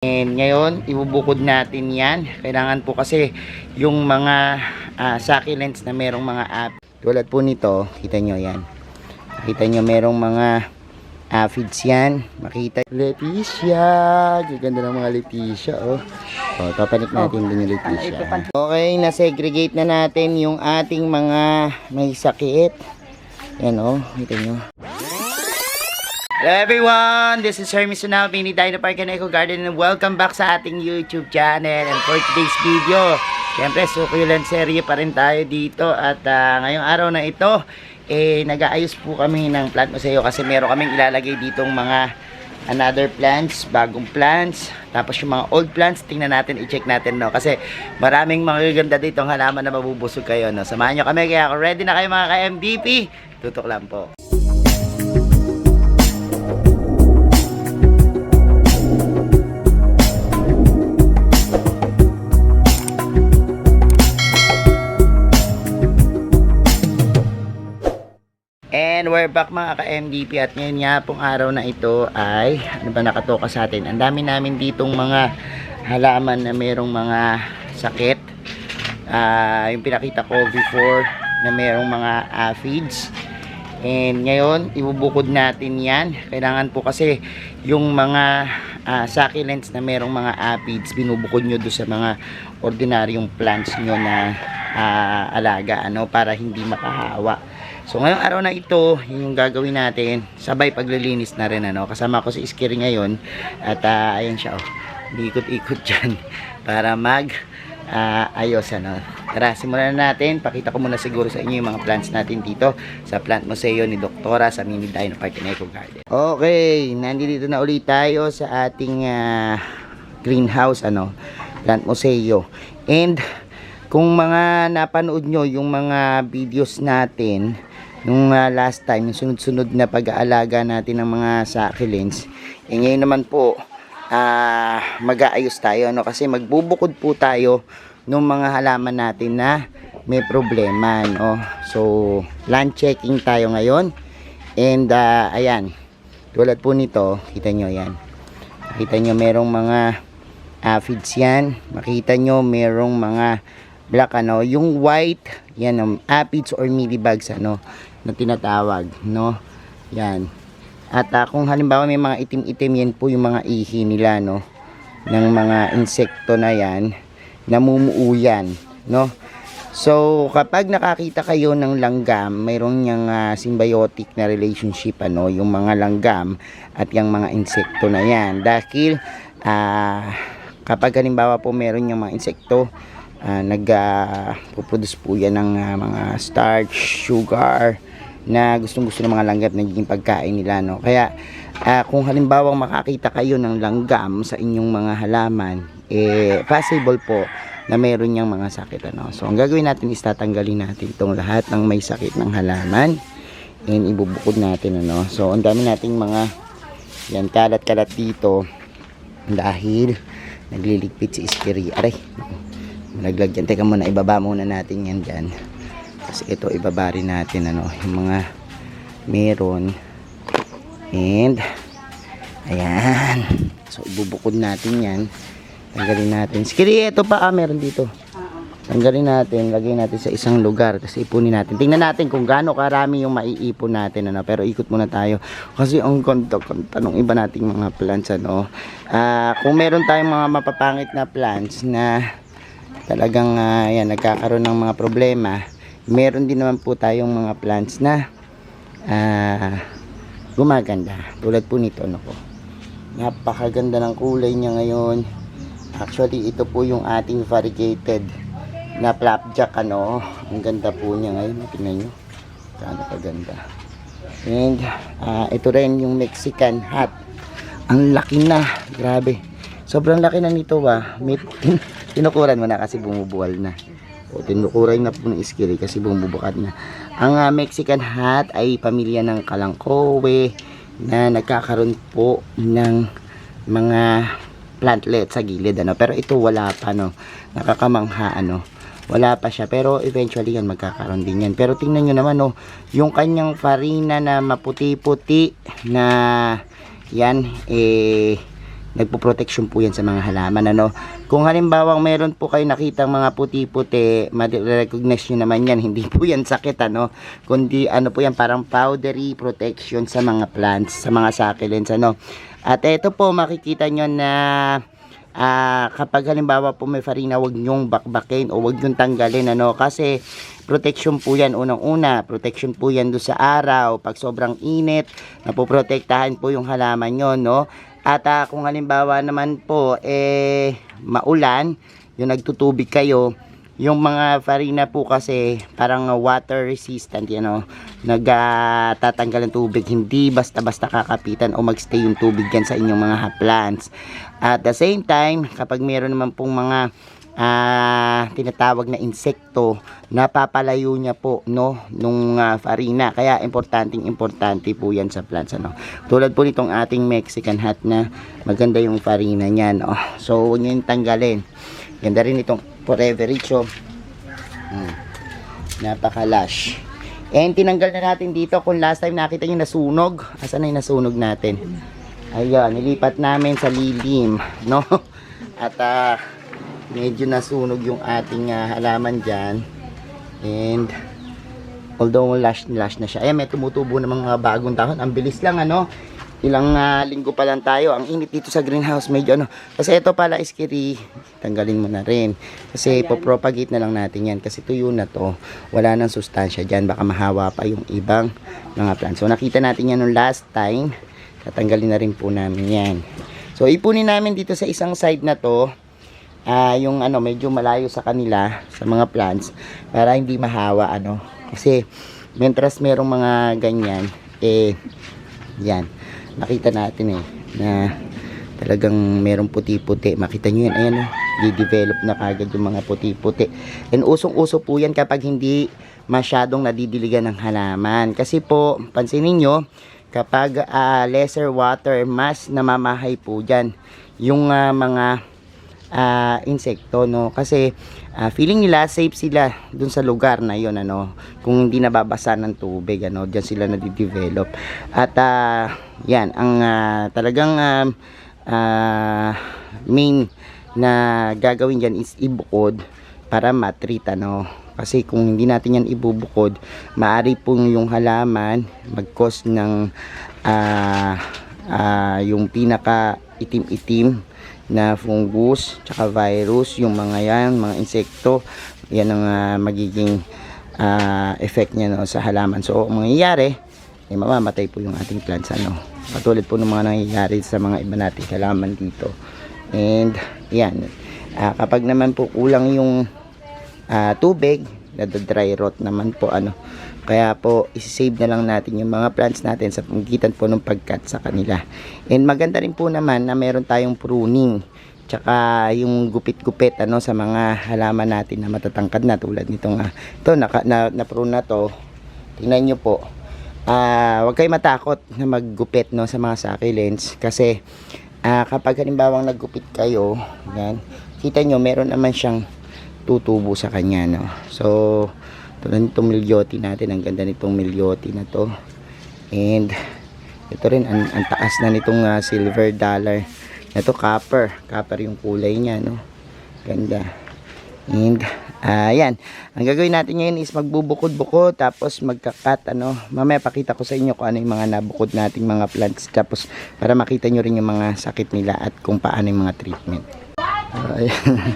And ngayon, ibubukod natin yan. Kailangan po kasi yung mga succulents na merong mga tulad po nito, kita nyo yan. Kita nyo merong mga aphids yan. Makita. Leticia! Gaganda ng mga Leticia, oh. O, papanik natin din yung Leticia. Okay, na-segregate na natin yung ating mga may sakit. Yan, oh. Kita nyo. Hello everyone, this is Hermes Sunabi ni Dino Park and Eco Garden and welcome back sa ating YouTube channel. And for today's video, syempre succulent serye pa rin tayo dito. At ngayong araw na ito, nag-aayos po kami ng plant museo kasi meron kaming ilalagay ditong mga another plants, bagong plants. Tapos yung mga old plants, tingnan natin, i-check natin, no? Kasi maraming magaganda ditong halaman na mabubusog kayo, no? Samahan nyo kami, kaya kung ready na kayo mga ka-MDP, tutok lang po. And we're back mga ka-MDP at ngayon nga pong araw na ito ay ano ba nakatoka sa atin. Ang dami namin ditong mga halaman na merong mga sakit. Yung pinakita ko before na merong mga aphids. And ngayon ibubukod natin yan. Kailangan po kasi yung mga succulents na merong mga aphids, binubukod nyo doon sa mga ordinaryong plants nyo na alaga, ano, para hindi makahawa. So ngayong araw na ito, yung gagawin natin, sabay paglilinis na rin, ano. Kasama ko si Iskiri ngayon at ayan siya, oh, ikot-ikot dyan para ayos, ano. Tara, simulan na natin. Pakita ko muna siguro sa inyo yung mga plants natin dito sa plant museo ni Doktora sa Mini Dino Park and Eco Garden. Okay, nandito na ulit tayo sa ating greenhouse, ano, plant museo. And kung mga napanood nyo yung mga videos natin nung last time, yung sunod-sunod na pag-aalaga natin ng mga succulents, ngayon naman po mag-aayos tayo, no? Kasi magbubukod po tayo ng mga halaman natin na may problema, no? So plant checking tayo ngayon. And ayan, tulad po nito, kita nyo yan, makita nyo merong mga aphids yan, makita nyo merong mga black, ano, yung white yan, aphids or mealybugs, ano, na tinatawag, no, yan. At kung halimbawa may mga itim-itim, yan po yung mga ihi nila, no, ng mga insekto na yan, namumuo yan, no. So kapag nakakita kayo ng langgam, mayroon niyang symbiotic na relationship, ano, yung mga langgam at yung mga insekto na yan, dahil kapag halimbawa po meron yung mga insekto, nag-produce po yan ng mga starch, sugar na gustong-gusto ng mga langgam na naging pagkain nila, no? Kaya kung halimbawa makakita kayo ng langgam sa inyong mga halaman, possible po na meron niyang mga sakit, ano? So ang gagawin natin is tatanggalin natin itong lahat ng may sakit ng halaman and ibubukod natin, ano? So ang dami nating mga yan, kalat-kalat dito dahil nagliligpit si Iskiri. Aray, naglagyan. Teka muna, ibaba muna natin yan dyan. Kasi ito, ibaba rin natin, ano, yung mga meron. And ayan. So ibubukod natin yan. Tanggalin natin. Skiri, ito pa, meron dito. Tanggalin natin, lagay natin sa isang lugar. Tapos ipunin natin. Tingnan natin kung gaano karami yung maiipon natin, ano. Pero ikot muna tayo. Kasi ang ganda ng iba nating mga plants, ano. Kung meron tayong mga mapapangit na plants na talagang yan, nagkakaroon ng mga problema, meron din naman po tayong mga plants na gumaganda. Tulad po nito, ano po. Napakaganda ng kulay niya ngayon. Actually, ito po yung ating variegated na flapjack, ano. Ang ganda po niya ngayon. Tingnan nyo. Kano kaganda. And ito rin yung Mexican hat. Ang laki na. Grabe. Sobrang laki na nito, ba. Tinukuran mo na kasi bumubuwal na. O, tinukuran na po ng Iskiri kasi bumubukat na. Ang Mexican hat ay pamilya ng kalangkowe na nagkakaroon po ng mga plantlet sa gilid, ano. Pero ito wala pa, no. Nakakamangha, ano. Wala pa siya, pero eventually yan magkakaroon din yan. Pero tingnan nyo naman, no, yung kanyang farina na maputi-puti na yan, nagpo-protection po yan sa mga halaman, ano. Kung halimbawa meron po kayo nakitang mga puti-puti, ma-recognize nyo naman yan, hindi po yan sakit, ano, kundi ano po yan, parang powdery protection sa mga plants, sa mga succulents, ano. At ito po, makikita nyo na kapag halimbawa po may farina, wag nyong bakbakin o wag nyong tanggalin, ano, kasi protection po yan. Unang-una, protection po yan doon sa araw, pag sobrang init, napoprotektahan po yung halaman nyo, no. At kung halimbawa naman po maulan, yung nagtutubig kayo, yung mga farina po kasi parang water resistant, nagtatanggal ng tubig, hindi basta-basta kakapitan o magstay yung tubig yan sa inyong mga plants. At the same time, kapag meron naman pong mga tinatawag na insekto, napapalayo niya po, no, nung farina. Kaya importante po yan sa plants, ano. Tulad po nitong ating Mexican hat na maganda yung farina niyan, oh. So huwag niyo yung tanggalin. Ganda rin itong Forever Rich, oh. Napaka-lush. And tinanggal na natin dito. Kung last time nakita niyo nasunog, asan na yung nasunog natin? Ayan, nilipat namin sa lilim, no. At medyo nasunog yung ating halaman dyan. And although lush na siya, may tumutubo ng mga bagong dahon. Ang bilis lang, ano. Ilang linggo pa lang tayo. Ang init dito sa greenhouse, medyo ano. Kasi ito pala iskiri, tanggalin mo na rin. Kasi popropagate na lang natin yan. Kasi tuyo na to, wala nang sustansya dyan. Baka mahawa pa yung ibang mga plants. So nakita natin yan nung last time. Tatanggalin na rin po namin yan. So ipunin namin dito sa isang side na to, yung ano, medyo malayo sa kanila, sa mga plants, para hindi mahawa, ano. Kasi mentras merong mga ganyan, yan, nakita natin na talagang merong puti-puti. Makita nyo yan, ayan, di-develop na kagad yung mga puti-puti. And usong-uso po yan kapag hindi masyadong nadidiligan ng halaman. Kasi po, pansinin nyo, kapag lesser water, mas namamahay po dyan yung mga insekto, no. Kasi feeling nila safe sila dun sa lugar na yon, ano, kung hindi nababasa ng tubig, ano, diyan sila nadidevelop. At yan ang talagang main na gagawin diyan is ibukod para matreat, ano. Kasi kung hindi natin yan ibubukod, maaari pong yung halaman mag-cause ng yung pinaka itim-itim na fungus, tsaka virus, yung mga yan, mga insekto, yan ang magiging effect niya, no, sa halaman. So, ang mangyayari, mamamatay po yung ating plants, ano. Katulad po ng mga nangyayari sa mga iba nating halaman dito. And, yan. Kapag naman po kulang yung tubig, nada-dry rot naman po, ano. Kaya po, isi-save na lang natin yung mga plants natin sa pamagitan po ng pag-cut sa kanila. And maganda rin po naman na meron tayong pruning, tsaka yung gupit-gupit, ano, sa mga halaman natin na matatangkad na, tulad nitong ito, na-prune na to. Tingnan nyo po. Huwag kayo matakot na maggupit, no, sa mga succulents. Kasi kapag halimbawang naggupit kayo, yan, kita nyo, meron naman siyang tutubo sa kanya, no. So, tulad nitong Milyote natin, ang ganda nitong Milyote na to. And ito rin, ang taas na nitong silver dollar. Ito copper yung kulay niya, no. Ganda. And ayan, ang gagawin natin ngayon is magbubukod-bukod, tapos magka-cut, ano. Mamaya pakita ko sa inyo kung ano yung mga nabukod nating mga plants, tapos para makita nyo rin yung mga sakit nila at kung paano yung mga treatment. Ayan.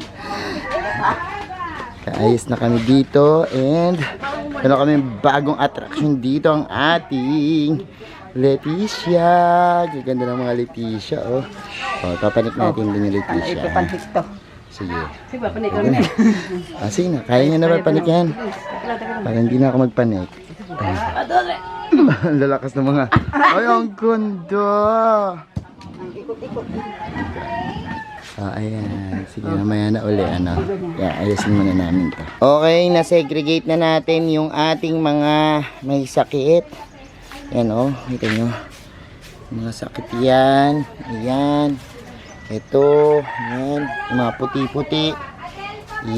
Ayos na kami dito, and meron kami bagong attraction dito, ang ating Leticia. Gaganda ng mga Leticia, oh. Papanik natin din yung Leticia. Ipapanik to. Sige. Sige, papanik ko na. Sige na, kaya nyo na ba panik yan? Parang hindi na ako magpanik. Ang lalakas ng mga, ay, ang ganda. Ikot-ikot. Ayan. Sige, mamaya na uli, ano. Yeah, ayusin muna namin to. Okay, na-segregate na natin yung ating mga may sakit. Ayan, oh. Kita nyo. Mga sakit yan. Ayan. Ito. Ayan. Yung mga puti-puti.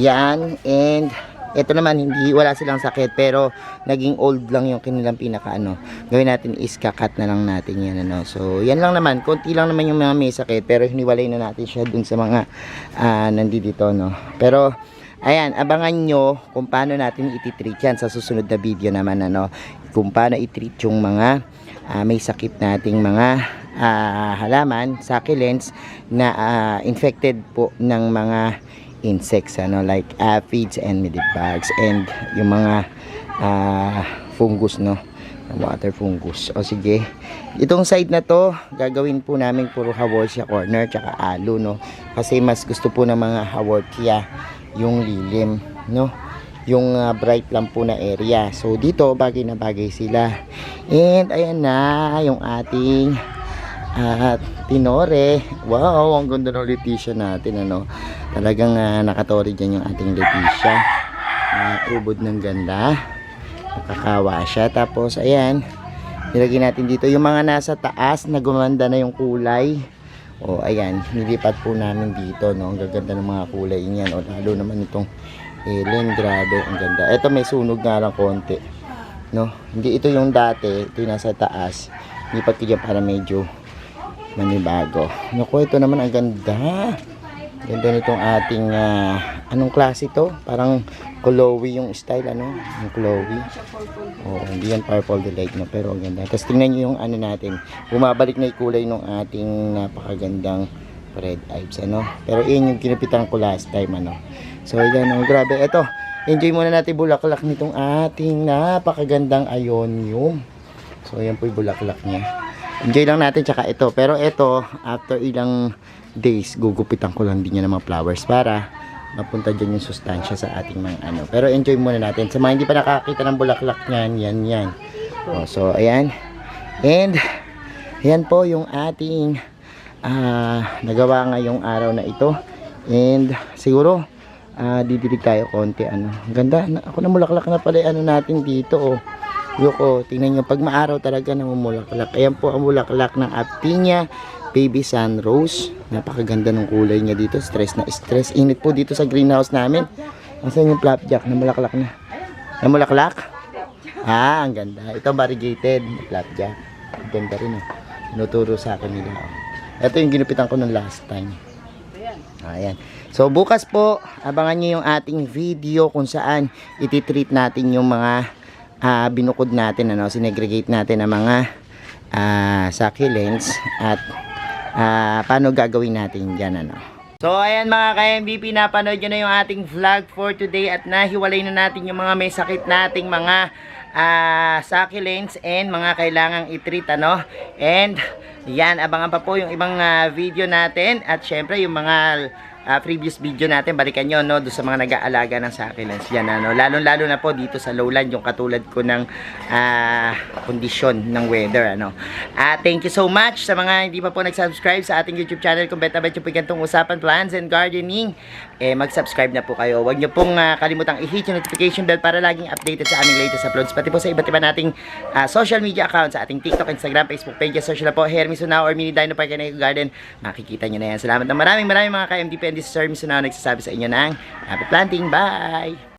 Yan. And Ito naman, wala silang sakit, pero naging old lang yung kanilang pinaka ano. Gawin natin is kakat na lang natin yan, ano. So, yan lang naman. Konti lang naman yung mga may sakit, pero hiniwalay na natin siya dun sa mga nandito, no. Pero, ayan, abangan nyo kung paano natin iti-treat yan sa susunod na video naman, ano. Kung paano i-treat yung mga may sakit nating mga halaman, succulents na infected po ng mga insects, ano, like aphids and mealybugs and yung mga fungus, no, water fungus. O sige, itong side na to gagawin po namin puro haworthia corner tsaka aloe, no, kasi mas gusto po ng mga haworthia yung lilim, no, yung bright lang po na area. So dito bagay na bagay sila. And ayan na yung ating tinore. Wow, ang ganda ng Leticia natin, ano. Talagang nakatori dyan yung ating Leticia. Ubod ng ganda. Nakakawa siya. Tapos, ayan, nilagay natin dito yung mga nasa taas na gumanda na yung kulay. O, ayan, nilipat po namin dito, no. Ang gaganda ng mga kulay niyan. O, lalo naman itong Ellen, grabe, ang ganda. Ito may sunog nga lang konti, no. Hindi ito yung dati, ito yung nasa taas. Lipat ko dyan para medyo manibago. Naku, ito naman ang ganda. Ganda nitong ating anong klase to? Parang Chloe yung style, ano? Yung Chloe. Oh, hindi yan purple delight, no? Pero ang ganda. Tapos tingnan nyo yung ano natin. Bumabalik na yung kulay ng ating napakagandang red ives, ano? Pero yun yung kinupitan ko last time, ano? So, yan, oh, grabe. Ito, enjoy muna natin bulaklak nitong ating napakagandang ionium. So, yan po yung bulaklak niya. Enjoy lang natin, tsaka ito. Pero ito, after ilang days, gugupitan ko lang din yan ng mga flowers para mapunta dyan yung sustansya sa ating mga ano. Pero enjoy muna natin. Sa mga hindi pa nakakita ng bulaklak niyan, yan. Oh, so, ayan. And, ayan po yung ating nagawa ngayong araw na ito. And, siguro, didilig tayo konti, ano. Ganda. Ako na bulaklak na pala ano natin dito, oh. Yuko, tingnan nyo, pag maaraw talaga namumulaklak. Ayan po ang bulaklak ng Aptinia Baby Sun Rose. Napakaganda ng kulay niya dito. Stress na stress. Init po dito sa greenhouse namin. Asan yung flapjack? Namulaklak na. Namulaklak? Ang ganda. Ito variegated flapjack. Ganda rin, oh. Tinuturo sa akin nila, oh. Ito yung ginupitan ko ng last time. Ayan. So, bukas po, abangan nyo yung ating video kung saan ititreat natin yung mga binukod natin, ano, sinegregate natin ang mga succulents at paano gagawin natin dyan, ano. So, ayan mga ka-MVP, napanood nyo na yung ating vlog for today at nahiwalay na natin yung mga may sakit nating mga succulents and mga kailangang i-treat, ano. And, yan, abangan pa po yung ibang video natin at syempre yung mga previous video natin, balikan nyo, no, doon sa mga nag-aalaga ng succulents yan, ano, lalo na po dito sa lowland, yung katulad ko ng kondisyon ng weather, ano. Thank you so much sa mga hindi pa po nag-subscribe sa ating YouTube channel kung beta yung pagkantong usapan, plants and gardening, mag-subscribe na po kayo. Huwag nyo pong kalimutang i-hit yung notification bell para laging updated sa aming latest uploads, pati po sa iba't iba nating social media accounts, sa ating TikTok, Instagram, Facebook page, search na po Hermes Sunao or Mini Dino Park and Eco Garden, makikita nyo na yan. Salamat ng maraming mga ka-MDP, and this is Sir Misunao nagsasabi sa inyo ng happy planting. Bye!